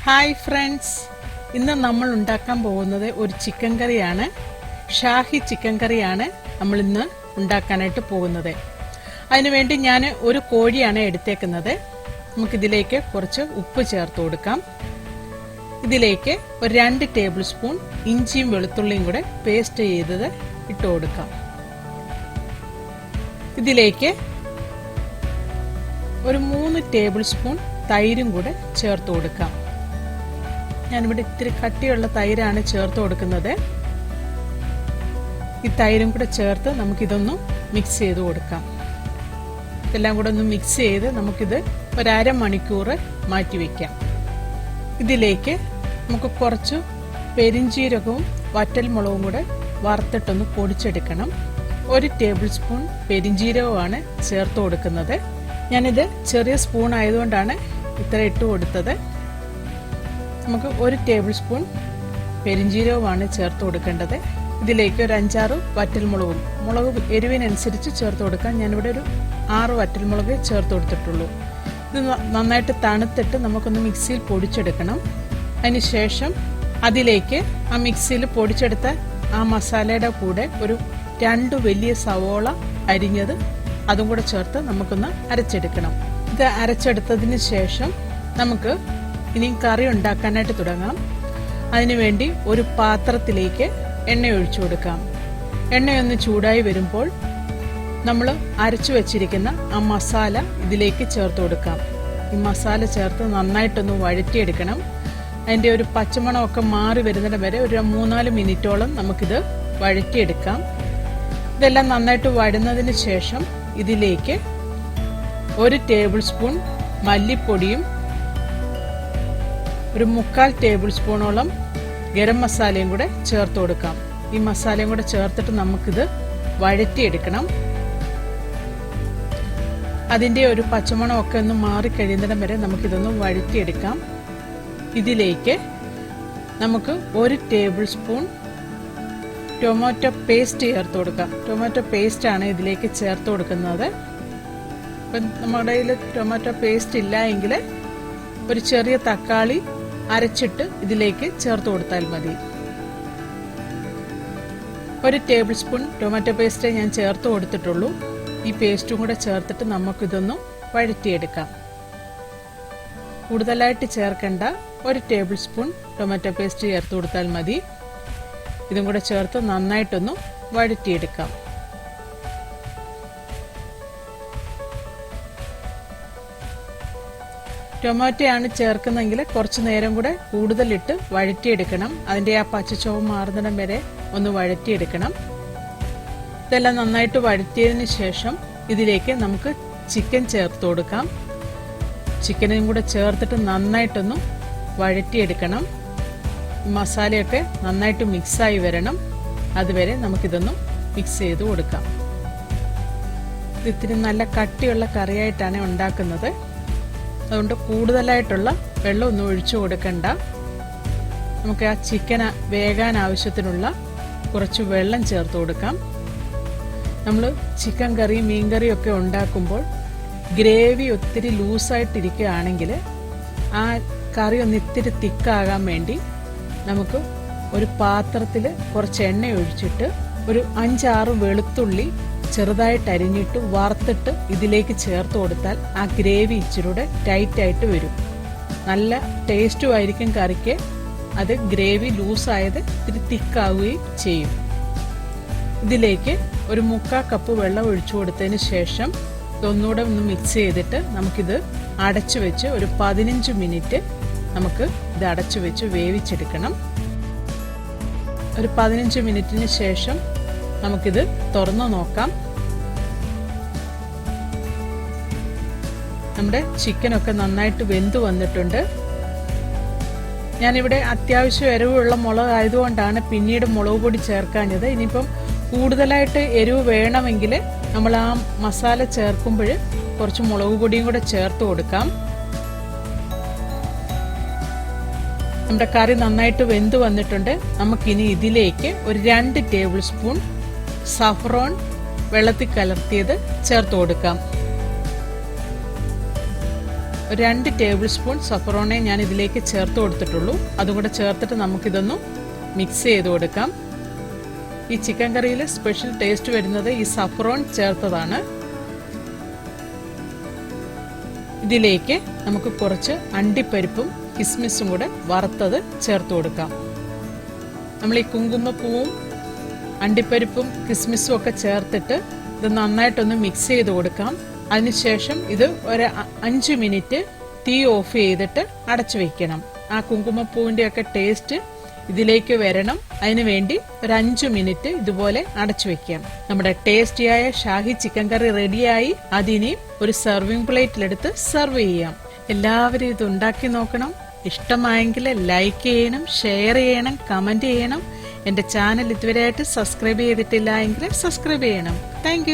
Hi friends, ഇന്ന് നമ്മൾ ഉണ്ടാക്കാൻ പോകുന്നത് ഒരു ചിക്കൻ കറിയാണ്. ഷാഹി ചിക്കൻ കറിയാണ് നമ്മൾ ഇന്ന് ഉണ്ടാക്കാനായിട്ട് പോകുന്നത്. അതിനുവേണ്ടി ഞാൻ ഒരു കോഴിയാണ് എടുത്തേക്കുന്നത്. നമുക്കിതിലേക്ക് കുറച്ച് ഉപ്പ് ചേർത്ത് കൊടുക്കാം. ഇതിലേക്ക് ഒരു 2 ടേബിൾ സ്പൂൺ ഇഞ്ചിയും വെളുത്തുള്ളിയും കൂടെ പേസ്റ്റ് ചെയ്തത് ഇട്ട് കൊടുക്കാം. ഇതിലേക്ക് ഒരു 3 ടേബിൾ സ്പൂൺ തൈരും കൂടെ ചേർത്ത് കൊടുക്കാം. ഞാനിവിടെ ഇത്തിരി കട്ടിയുള്ള തൈരാണ് ചേർത്ത് കൊടുക്കുന്നത്. ഈ തൈരും കൂടെ ചേർത്ത് നമുക്കിതൊന്ന് മിക്സ് ചെയ്ത് കൊടുക്കാം. ഇതെല്ലാം കൂടെ ഒന്ന് മിക്സ് ചെയ്ത് നമുക്കിത് ഒരു അരമണിക്കൂർ മാറ്റി വയ്ക്കാം. ഇതിലേക്ക് നമുക്ക് കുറച്ച് പെരിഞ്ജീരകവും വറ്റൽമുളകും കൂടെ വറുത്തിട്ടൊന്ന് പൊടിച്ചെടുക്കണം. 1 ടേബിൾ സ്പൂൺ പെരിഞ്ജീരകമാണ് ചേർത്ത് കൊടുക്കുന്നത്. ഞാനിത് ചെറിയ സ്പൂൺ ആയതുകൊണ്ടാണ് ഇത്ര ഇട്ട് കൊടുത്തത്. നമുക്ക് 1 ടേബിൾ സ്പൂൺ പെരിഞ്ജീരകമാണ് ചേർത്ത് കൊടുക്കേണ്ടത്. ഇതിലേക്ക് ഒരു 5-6 വറ്റൽമുളകും, മുളക് എരിവിനനുസരിച്ച് ചേർത്ത് കൊടുക്കാം. ഞാനിവിടെ ഒരു 6 വറ്റൽമുളക് ചേർത്ത് കൊടുത്തിട്ടുള്ളൂ. ഇത് നന്നായിട്ട് തണുത്തിട്ട് നമുക്കൊന്ന് മിക്സിയിൽ പൊടിച്ചെടുക്കണം. അതിനുശേഷം അതിലേക്ക് ആ മിക്സിയിൽ പൊടിച്ചെടുത്ത ആ മസാലയുടെ കൂടെ ഒരു 2 വലിയ സവോള അരിഞ്ഞത് അതും കൂടെ ചേർത്ത് നമുക്കൊന്ന് അരച്ചെടുക്കണം. ഇത് അരച്ചെടുത്തതിന് ശേഷം നമുക്ക് ഇനി കറി ഉണ്ടാക്കാനായിട്ട് തുടങ്ങാം. അതിനുവേണ്ടി ഒരു പാത്രത്തിലേക്ക് എണ്ണ ഒഴിച്ചു കൊടുക്കാം. എണ്ണയൊന്ന് ചൂടായി വരുമ്പോൾ നമ്മൾ അരച്ചു വെച്ചിരിക്കുന്ന ആ മസാല ഇതിലേക്ക് ചേർത്ത് കൊടുക്കാം. ഈ മസാല ചേർത്ത് നന്നായിട്ടൊന്ന് വഴറ്റിയെടുക്കണം. അതിൻ്റെ ഒരു പച്ചമണമൊക്കെ മാറി വരുന്നിടം വരെ ഒരു 3-4 മിനിറ്റോളം നമുക്കിത് വഴറ്റിയെടുക്കാം. ഇതെല്ലാം നന്നായിട്ട് വഴന്നതിന് ശേഷം ഇതിലേക്ക് 1 ടേബിൾ സ്പൂൺ മല്ലിപ്പൊടിയും ഒരു 3/4 ടേബിൾ സ്പൂണോളം ഗരം മസാലയും കൂടെ ചേർത്ത് കൊടുക്കാം. ഈ മസാലയും കൂടെ ചേർത്തിട്ട് നമുക്കിത് വഴറ്റിയെടുക്കണം. അതിൻ്റെ ഒരു പച്ചമണമൊക്കെ ഒന്ന് മാറിക്കഴിയുന്നിടം വരെ നമുക്കിതൊന്ന് വഴറ്റിയെടുക്കാം. ഇതിലേക്ക് നമുക്ക് 1 ടേബിൾ സ്പൂൺ ടൊമാറ്റോ പേസ്റ്റ് ചേർത്ത് കൊടുക്കാം. ടൊമാറ്റോ പേസ്റ്റാണ് ഇതിലേക്ക് ചേർത്ത് കൊടുക്കുന്നത്. ഇപ്പം നമ്മുടെ കയ്യിൽ ടൊമാറ്റോ പേസ്റ്റ് ഇല്ല എങ്കിൽ ഒരു ചെറിയ തക്കാളി അരച്ചിട്ട് ഇതിലേക്ക് ചേർത്ത് കൊടുത്താൽ മതി. 1 ടേബിൾ സ്പൂൺ ടൊമാറ്റോ പേസ്റ്റ് ഞാൻ ചേർത്ത് കൊടുത്തിട്ടുള്ളൂ. ഈ പേസ്റ്റും കൂടെ ചേർത്തിട്ട് നമുക്കിതൊന്ന് വഴറ്റിയെടുക്കാം. കൂടുതലായിട്ട് ചേർക്കേണ്ട, 1 ടേബിൾ സ്പൂൺ ടൊമാറ്റോ പേസ്റ്റ് ചേർത്ത് കൊടുത്താൽ മതി. ഇതും കൂടെ ചേർത്ത് നന്നായിട്ടൊന്ന് വഴറ്റിയെടുക്കാം. ടൊമാറ്റോയാണ് ചേർക്കുന്നതെങ്കിൽ കുറച്ച് നേരം കൂടെ കൂടുതലിട്ട് വഴറ്റിയെടുക്കണം. അതിൻ്റെ ആ പച്ചച്ചുവ മാറുന്നിടം വരെ ഒന്ന് വഴറ്റിയെടുക്കണം. ഇതെല്ലാം നന്നായിട്ട് വഴറ്റിയതിന് ശേഷം ഇതിലേക്ക് നമുക്ക് ചിക്കൻ ചേർത്ത് കൊടുക്കാം. ചിക്കനും കൂടെ ചേർത്തിട്ട് നന്നായിട്ടൊന്ന് വഴറ്റിയെടുക്കണം. മസാലയൊക്കെ നന്നായിട്ട് മിക്സായി വരണം. അതുവരെ നമുക്കിതൊന്ന് മിക്സ് ചെയ്ത് കൊടുക്കാം. ഇത് ഇത്തിരി നല്ല കട്ടിയുള്ള കറിയായിട്ടാണ് ഉണ്ടാക്കുന്നത്. അതുകൊണ്ട് കൂടുതലായിട്ടുള്ള വെള്ളമൊന്നും ഒഴിച്ചു കൊടുക്കണ്ട. നമുക്ക് ആ ചിക്കൻ വേകാൻ ആവശ്യത്തിനുള്ള കുറച്ച് വെള്ളം ചേർത്ത് കൊടുക്കാം. നമ്മൾ ചിക്കൻ കറി, മീൻ കറിയും ഒക്കെ ഉണ്ടാക്കുമ്പോൾ ഗ്രേവി ഒത്തിരി ലൂസായിട്ടിരിക്കുകയാണെങ്കിൽ ആ കറി ഒന്ന് ഇത്തിരി തിക്കാകാൻ വേണ്ടി നമുക്ക് ഒരു പാത്രത്തിൽ കുറച്ച് എണ്ണ ഒഴിച്ചിട്ട് ഒരു 5-6 വെളുത്തുള്ളി ചെറുതായിട്ട് അരിഞ്ഞിട്ട് വറുത്തിട്ട് ഇതിലേക്ക് ചേർത്ത് കൊടുത്താൽ ആ ഗ്രേവി ഇച്ചിരൂടെ ടൈറ്റായിട്ട് വരും. നല്ല ടേസ്റ്റും ആയിരിക്കും കറിക്ക്. അത് ഗ്രേവി ലൂസായത് ഇത്തിരി തിക്കാവുകയും ചെയ്യും. ഇതിലേക്ക് ഒരു 3/4 കപ്പ് വെള്ളം ഒഴിച്ചു കൊടുത്തതിന് ശേഷം ഇതൊന്നുകൂടെ ഒന്ന് മിക്സ് ചെയ്തിട്ട് നമുക്കിത് അടച്ചു വെച്ച് ഒരു 15 മിനിറ്റ് നമുക്ക് ഇത് അടച്ചു വെച്ച് വേവിച്ചെടുക്കണം. ഒരു 15 മിനിറ്റിന് ശേഷം നമുക്കിത് തുറന്നു നോക്കാം. നമ്മുടെ ചിക്കനൊക്കെ നന്നായിട്ട് വെന്ത് വന്നിട്ടുണ്ട്. ഞാനിവിടെ അത്യാവശ്യം എരിവുള്ള മുളക് ആയതുകൊണ്ടാണ് പിന്നീട് മുളക് പൊടി ചേർക്കാഞ്ഞത്. ഇനിയിപ്പം കൂടുതലായിട്ട് എരിവ് വേണമെങ്കിൽ നമ്മൾ ആ മസാല ചേർക്കുമ്പോൾ കുറച്ച് മുളക് പൊടിയും കൂടെ ചേർത്ത് കൊടുക്കാം. നമ്മുടെ കറി നന്നായിട്ട് വെന്ത് വന്നിട്ടുണ്ട്. നമുക്കിനി ഇതിലേക്ക് ഒരു 2 ടേബിൾ സ്പൂൺ സഫ്രോൺ വെള്ളത്തിൽ കലർത്തിയത് ചേർത്ത് കൊടുക്കാം. ഒരു 2 ടേബിൾ സ്പൂൺ സഫ്രോണെ ഞാൻ ഇതിലേക്ക് ചേർത്ത് കൊടുത്തിട്ടുള്ളൂ. അതുകൂടെ ചേർത്തിട്ട് നമുക്കിതൊന്ന് മിക്സ് ചെയ്ത് കൊടുക്കാം. ഈ ചിക്കൻ കറിയിൽ സ്പെഷ്യൽ ടേസ്റ്റ് വരുന്നത് ഈ സഫ്രോൺ ചേർത്തതാണ്. ഇതിലേക്ക് നമുക്ക് കുറച്ച് അണ്ടിപ്പരിപ്പും കിസ്മിസും കൂടെ വറുത്തത് ചേർത്ത് കൊടുക്കാം. നമ്മൾ ഈ കുങ്കുമപ്പൂവും അണ്ടിപ്പരിപ്പും കിസ്മിസും ഒക്കെ ചേർത്തിട്ട് ഇത് നന്നായിട്ടൊന്ന് മിക്സ് ചെയ്ത് കൊടുക്കാം. അതിനുശേഷം ഇത് ഒരു 5 മിനിറ്റ് തീ ഓഫ് ചെയ്തിട്ട് അടച്ചു വെക്കണം. ആ കുങ്കുമപ്പൂവിന്റെ ഒക്കെ ടേസ്റ്റ് ഇതിലേക്ക് വരണം. അതിനു വേണ്ടി ഒരു 5 മിനിറ്റ് ഇതുപോലെ അടച്ചു വെക്കാം. നമ്മുടെ ടേസ്റ്റിയായ ഷാഹി ചിക്കൻ കറി റെഡിയായി. അതിനെ ഒരു സെർവിംഗ് പ്ലേറ്റിലെടുത്ത് സെർവ് ചെയ്യാം. എല്ലാവരും ഇത് ഉണ്ടാക്കി നോക്കണം. ഇഷ്ടമായെങ്കിൽ ലൈക്ക് ചെയ്യണം, ഷെയർ ചെയ്യണം, കമന്റ് ചെയ്യണം. എന്റെ ചാനൽ ഇതുവരെയായിട്ട് സബ്സ്ക്രൈബ് ചെയ്തിട്ടില്ല എങ്കിൽ സബ്സ്ക്രൈബ് ചെയ്യണം. താങ്ക്